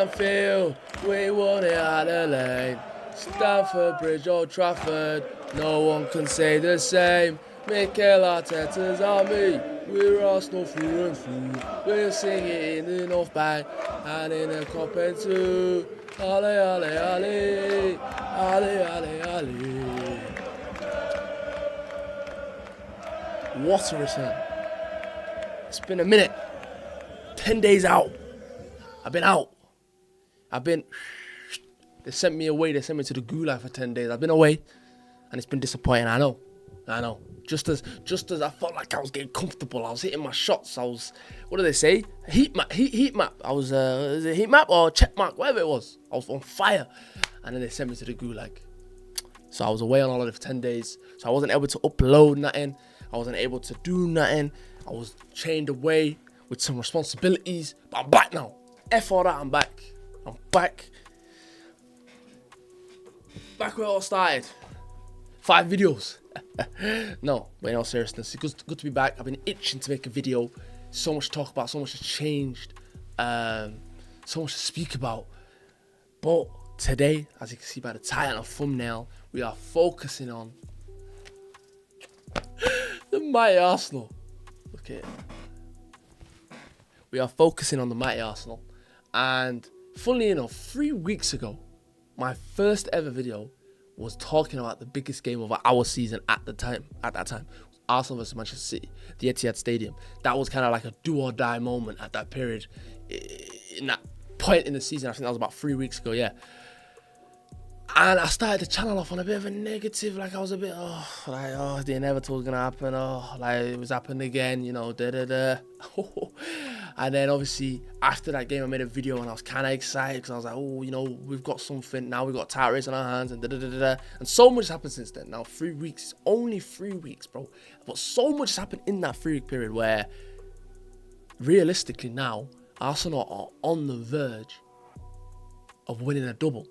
Anfield, we won it at the lane. Stamford Bridge, Old Trafford, no one can say the same. Mikel Arteta's army, we're Arsenal through and through. We'll sing it in the North Bank and in the Cop End too. Ale, ale, ale, ale, ale, ale. What a return. It's been a minute. 10 days out. I've been out. They sent me away. They sent me to the gulag for 10 days. I've been away, and it's been disappointing. I know. Just as I felt like I was getting comfortable, I was hitting my shots. I was, what do they say? Heat map. I was, is it heat map or check mark? Whatever it was. I was on fire. And then they sent me to the gulag. So I was away on holiday for 10 days. So I wasn't able to upload nothing. I wasn't able to do nothing. I was chained away with some responsibilities. But I'm back now. F all that, I'm back. Back where it all started. 5 videos. No, but in all seriousness, it's good to be back. I've been itching to make a video. So much to talk about, so much has changed, so much to speak about. But today, as you can see by the title and thumbnail, we are focusing on the mighty Arsenal. Okay. We are focusing on the mighty Arsenal. And funnily enough, 3 weeks ago, my first ever video was talking about the biggest game of our season at that time. Arsenal versus Manchester City, the Etihad Stadium. That was kind of like a do or die moment at that period. In that point in the season, I think that was about 3 weeks ago, yeah. And I started the channel off on a bit of a negative, like I was a bit, the inevitable was going to happen, it was happening again, And then obviously, after that game, I made a video and I was kind of excited because I was like, we've got something, now we've got a title race on our hands and And so much has happened since then. Now, 3 weeks, only 3 weeks, bro. But so much has happened in that 3 week period where, realistically now, Arsenal are on the verge of winning a double,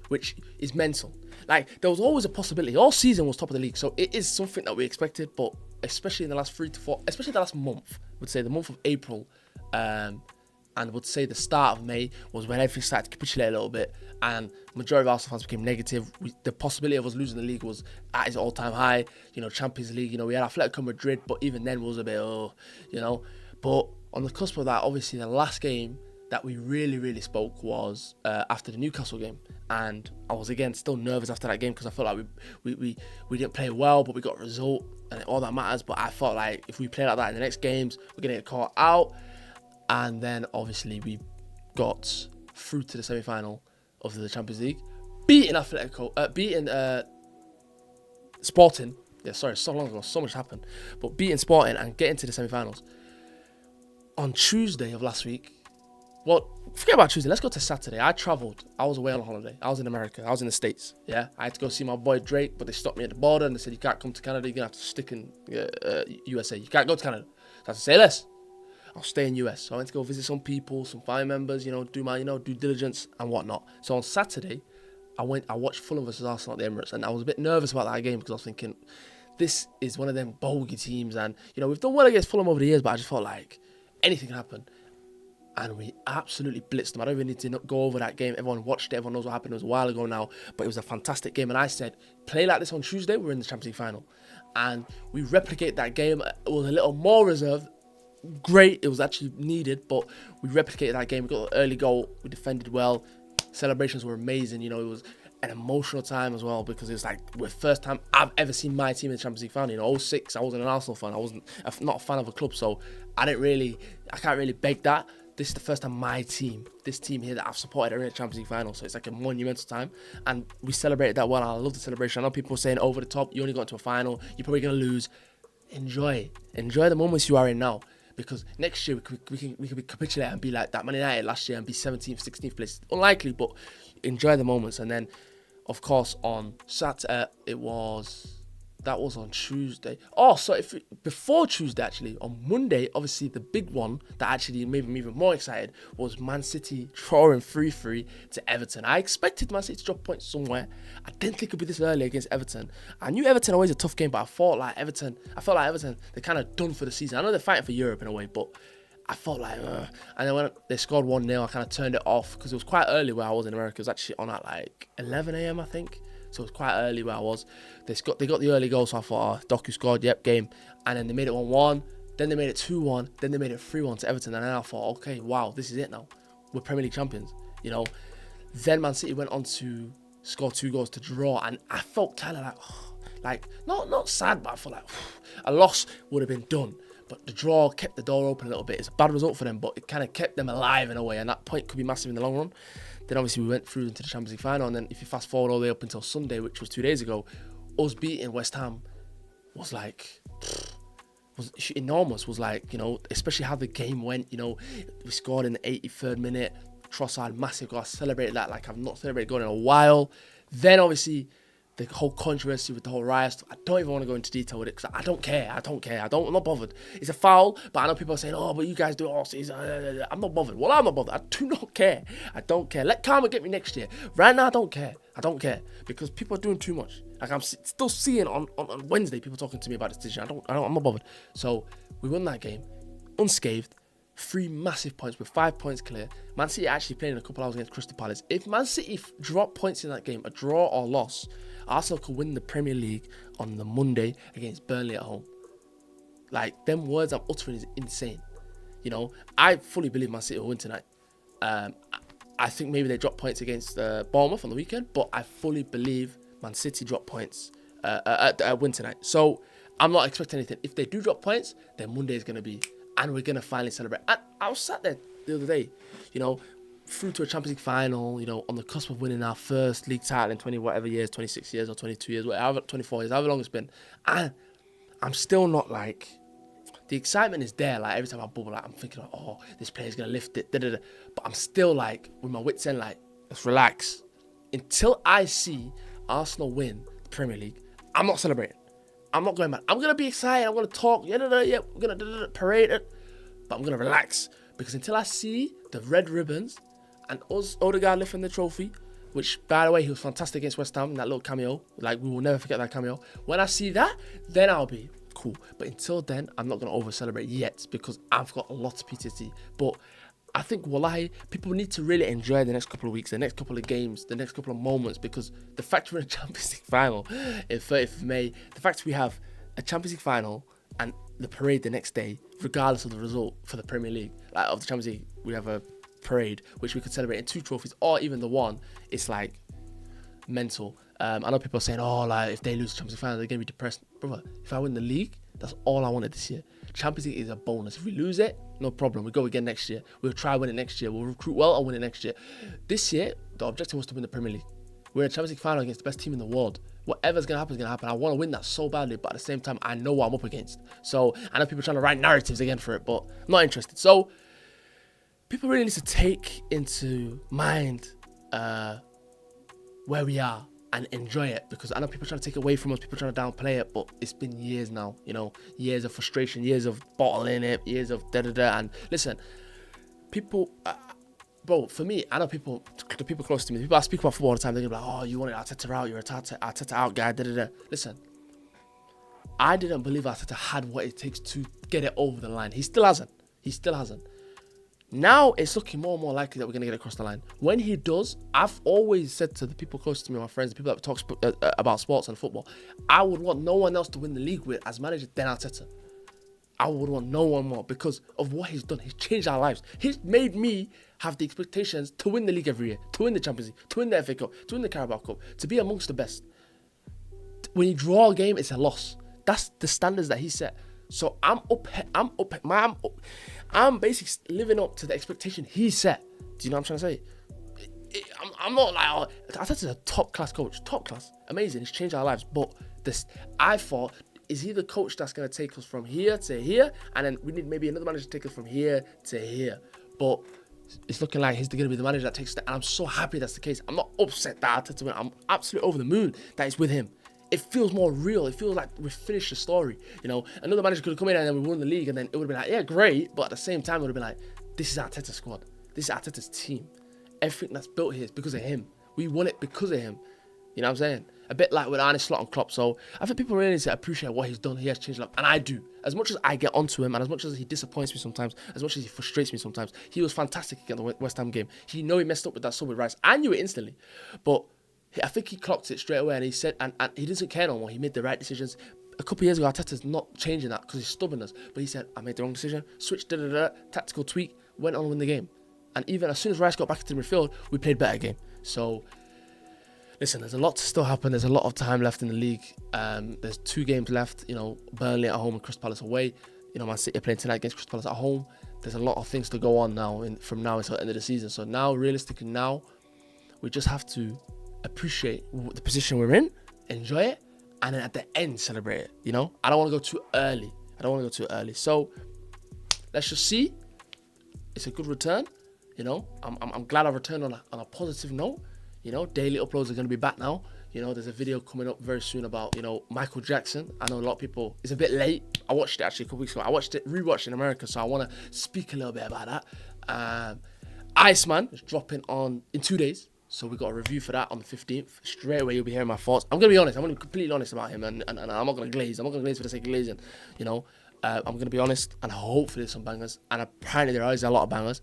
which is mental. Like, there was always a possibility. All season was top of the league, so it is something that we expected, but especially in the last 3 to 4, especially the last month, I would say the month of April, and would say the start of May was when everything started to capitulate a little bit, and majority of Arsenal fans became negative. The possibility of us losing the league was at its all-time high. Champions League, we had Atletico Madrid, but even then was a bit, But on the cusp of that, obviously the last game that we really spoke was after the Newcastle game, and I was again still nervous after that game because I felt like we didn't play well, but we got a result and all that matters. But I felt like if we play like that in the next games, we're gonna get caught out. And then obviously we got through to the semi-final of the Champions League, beating Sporting. Yeah, sorry, so long ago, so much happened, but beating Sporting and getting to the semi-finals on Tuesday of last week. Well, forget about Tuesday. Let's go to Saturday. I travelled. I was away on holiday. I was in America. I was in the States. Yeah, I had to go see my boy Drake, but they stopped me at the border and they said, you can't come to Canada. You're going to have to stick in USA. You can't go to Canada. So I had to say less. I'll stay in US. So I went to go visit some people, some family members, do my, due diligence and whatnot. So on Saturday, I watched Fulham versus Arsenal at the Emirates, and I was a bit nervous about that game because I was thinking, this is one of them bogey teams, and, we've done well against Fulham over the years, but I just felt like anything can happen. And we absolutely blitzed them. I don't even need to go over that game. Everyone watched it. Everyone knows what happened. It was a while ago now. But it was a fantastic game. And I said, play like this on Tuesday. We're in the Champions League final. And we replicate that game. It was a little more reserved. Great. It was actually needed. But we replicated that game. We got an early goal. We defended well. Celebrations were amazing. It was an emotional time as well because it was like the first time I've ever seen my team in the Champions League final. 06, I wasn't an Arsenal fan. I wasn't not a fan of a club. So I can't really beg that. This is the first time this team here that I've supported are in the Champions League final. So it's like a monumental time. And we celebrated that well. I love the celebration. I know people were saying over the top, you only got into a final, you're probably going to lose. Enjoy the moments you are in now. Because next year we can capitulate and be like that Man United last year and be 17th, 16th place. Unlikely, but enjoy the moments. And then, of course, on Saturday, that was on Tuesday. Oh, so before Tuesday, actually, on Monday, obviously the big one that actually made me even more excited was Man City drawing 3-3 to Everton. I expected Man City to drop points somewhere. I didn't think it'd be this early against Everton. I knew Everton always a tough game, but I felt like Everton, they're kind of done for the season. I know they're fighting for Europe in a way, but I felt like, and then when they scored 1-0, I kind of turned it off because it was quite early where I was in America. It was actually on at like 11 a.m. I think. So it was quite early where I was. They got the early goal, so I thought, Doku scored, yep, game. And then they made it 1-1. Then they made it 2-1. Then they made it 3-1 to Everton. And then I thought, okay, wow, this is it now. We're Premier League champions, you know. Then Man City went on to score 2 goals to draw, and I felt kind of like, not sad, but I felt like a loss would have been done. But the draw kept the door open a little bit. It's a bad result for them, but it kind of kept them alive in a way, and that point could be massive in the long run. Then obviously we went through into the Champions League final, and then if you fast forward all the way up until Sunday, which was 2 days ago, us beating West Ham was like, was enormous. Was like, you know, especially how the game went. You know, we scored in the 83rd minute. Trossard, massive goal. I celebrated that like I've not celebrated goal in a while. Then obviously the whole controversy with the whole riot stuff. I don't even want to go into detail with it because I don't care. I'm not bothered. It's a foul, but I know people are saying, oh, but you guys do it all season. I'm not bothered. Well, I'm not bothered. I do not care. I don't care. Let karma get me next year. Right now, I don't care. Because people are doing too much. Like I'm still seeing on Wednesday people talking to me about this decision. I'm not bothered. So we won that game unscathed. 3 massive points with 5 points clear. Man City actually playing in a couple hours against Crystal Palace. If Man City drop points in that game, a draw or loss, Arsenal could win the Premier League on the Monday against Burnley at home. Like, them words I'm uttering is insane. You know, I fully believe Man City will win tonight. I think maybe they drop points against Bournemouth on the weekend, but I fully believe Man City drop points win tonight. So I'm not expecting anything. If they do drop points, then Monday is going to be, and we're going to finally celebrate. And I was sat there the other day, you know, through to a Champions League final, you know, on the cusp of winning our first league title in 20 whatever years, 26 years or 22 years, whatever, 24 years, however long it's been. And I'm still not like, the excitement is there. Like every time I bubble, like I'm thinking, like, oh, this player's going to lift it, da-da-da. But I'm still like, with my wits end, like, let's relax. Until I see Arsenal win the Premier League, I'm not celebrating. I'm not going mad. I'm going to be excited. I'm going to talk. Yeah, we're going to parade it. But I'm going to relax. Because until I see the red ribbons and us, Odegaard lifting the trophy, which, by the way, he was fantastic against West Ham, that little cameo. Like, we will never forget that cameo. When I see that, then I'll be cool. But until then, I'm not going to over-celebrate yet because I've got a lot of PTSD. But I think, wallahi, people need to really enjoy the next couple of weeks, the next couple of games, the next couple of moments, because the fact we're in a Champions League final in 30th of May, the fact we have a Champions League final and the parade the next day, regardless of the result for the Premier League, like of the Champions League, we have a parade which we could celebrate in 2 trophies or even the one. It's like mental. I know people are saying, oh, like if they lose the Champions League final, they're gonna be depressed. Brother, if I win the league, that's all I wanted this year. Champions League is a bonus. If we lose it, no problem. We go again next year. We'll try win it next year. We'll recruit well and win it next year. This year, the objective was to win the Premier League. We're in a Champions League final against the best team in the world. Whatever's going to happen is going to happen. I want to win that so badly, but at the same time, I know what I'm up against. So I know people trying to write narratives again for it, but I'm not interested. So people really need to take into mind where we are and enjoy it, because I know people trying to take it away from us, people trying to downplay it, but it's been years now, you know, years of frustration, years of bottling it, years of da-da-da. And listen, people, bro, for me, I know people, the people close to me, people I speak about football all the time, they're gonna be like, oh, you wanted Arteta out, you're a Arteta out guy, da-da-da. Listen, I didn't believe Arteta had what it takes to get it over the line. He still hasn't. Now it's looking more and more likely that we're going to get across the line. When he does, I've always said to the people close to me, my friends, the people that talk about sports and football, I would want no one else to win the league with as manager than Arteta. I would want no one more because of what he's done. He's changed our lives. He's made me have the expectations to win the league every year, to win the Champions League, to win the FA Cup, to win the Carabao Cup, to be amongst the best. When you draw a game, it's a loss. That's the standards that he set. So I'm basically living up to the expectation he set. Do you know what I'm trying to say? I'm not like, oh, Arteta's a top class coach, top class, amazing. He's changed our lives. But this, I thought, is he the coach that's going to take us from here to here, and then we need maybe another manager to take us from here to here? But it's looking like he's going to be the manager that takes that, and I'm so happy that's the case. I'm not upset that Arteta went. I'm absolutely over the moon that it's with him. It feels more real. It feels like we've finished the story. You know, another manager could have come in and then we won the league, and then it would have been like, yeah, great. But at the same time, it would have been like, this is Arteta's squad. This is Arteta's team. Everything that's built here is because of him. We won it because of him. You know what I'm saying? A bit like with Arne Slot and Klopp. So I think people really need to appreciate what he's done. He has changed a lot. And I do. As much as I get onto him and as much as he disappoints me sometimes, as much as he frustrates me sometimes, he was fantastic against the West Ham game. He messed up with that sub with Rice. I knew it instantly. But I think he clocked it straight away and he said, and he doesn't care no more. He made the right decisions. A couple of years ago, Arteta's not changing that because he's stubbornness. But he said, I made the wrong decision. Switched, tactical tweak, went on to win the game. And even as soon as Rice got back into the midfield, we played better game. So, listen, there's a lot to still happen. There's a lot of time left in the league. There's 2 games left. You know, Burnley at home and Crystal Palace away. You know, Man City are playing tonight against Crystal Palace at home. There's a lot of things to go on now from now until the end of the season. So now, realistically, now we just have to appreciate the position we're in, enjoy it, and then at the end celebrate it. You know, I don't want to go too early. So let's just see. It's a good return. You know, I'm glad I returned on a positive note. You know, daily uploads are going to be back now. You know, there's a video coming up very soon about, you know, Michael Jackson. I know a lot of people, it's a bit late. I watched it actually a couple weeks ago. I rewatched it in America, so I want to speak a little bit about that. Iceman is dropping in 2 days. So we got a review for that on the 15th. Straight away, you'll be hearing my thoughts. I'm going to be honest. I'm going to be completely honest about him. And I'm not going to glaze. I'm not going to glaze for the sake of glazing. You know, I'm going to be honest. And hopefully there's some bangers. And apparently there is a lot of bangers.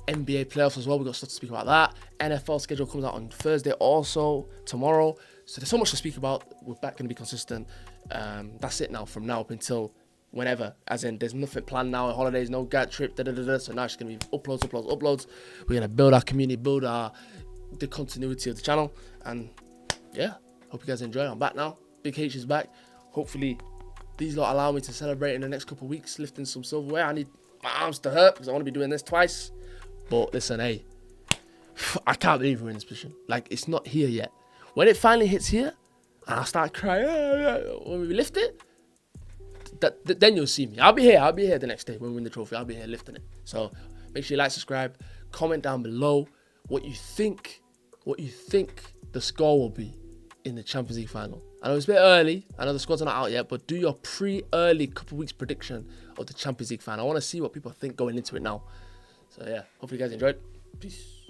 NBA playoffs as well. We've got stuff to speak about that. NFL schedule comes out on Thursday also, tomorrow. So there's so much to speak about. We're back going to be consistent. That's it now from now up until whenever. As in, there's nothing planned now. Holidays, no GAT trip, So now it's going to be uploads. We're going to build our community, build the continuity of the channel. And yeah, hope you guys enjoy. I'm back now. Big H is back. Hopefully, these lot allow me to celebrate in the next couple of weeks, lifting some silverware. I need my arms to hurt because I want to be doing this twice. But listen, hey, I can't believe we're in this position. Like, it's not here yet. When it finally hits here, and I start crying, when we lift it, then you'll see me. I'll be here the next day when we win the trophy. I'll be here lifting it. So make sure you like, subscribe, comment down below what you think the score will be in the Champions League final. I know it's a bit early. I know the squads are not out yet, but do your pre-early couple weeks prediction of the Champions League final. I want to see what people think going into it now. So yeah, hopefully you guys enjoyed. Peace.